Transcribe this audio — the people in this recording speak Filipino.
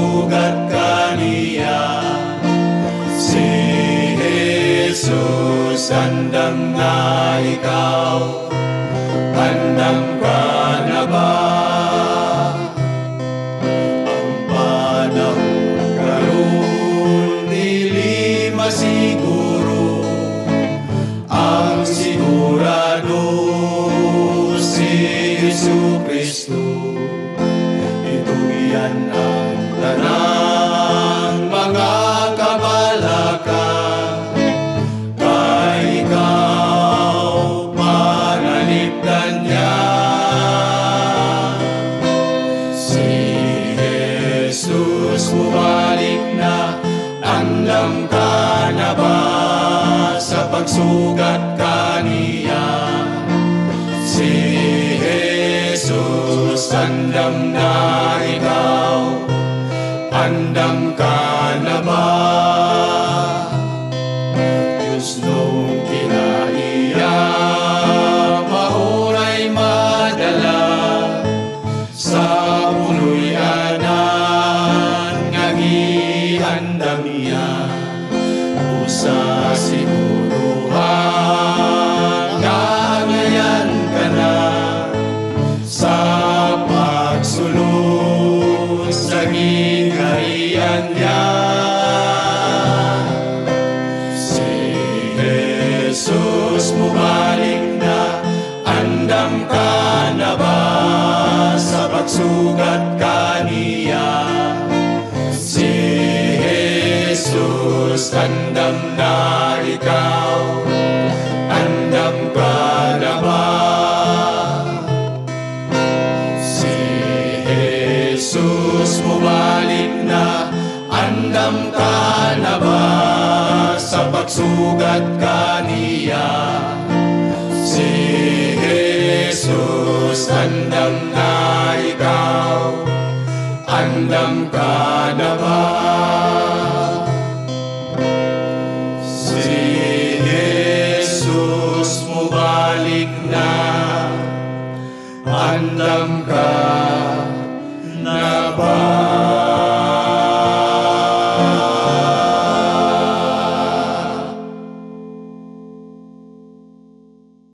pagsugat kaniya. Si Jesus, handang na ikaw, handang ka na ba? Ang panahon ngayon, dili masiguro, ang sigurado si Jesucristo. Itugian ang tanang mga kabalakan, kay ikaw panalipdan niya. Si Jesus bumalik na, andam ka na ba sa pagsugat kaniya? Si Jesus, andam na ikaw, andam ka na ba? Diyos nung kinaiya, mahuray madala, sa punoy anan ngagihandam niya. Usa siguruhan ngayan ka na, sa pagsulod sa gigaian niya. Si Jesus bumalik na, andam ka na ba sa pagsugat kaniya? Si Jesus, andam na ikaw, andam ka na ba? Si Jesus bumalik na, andam ka na ba sa pagsugat kaniya? Si Jesus, andam na ikaw, andam ka na ba? Si Jesus bumalik na, andam ka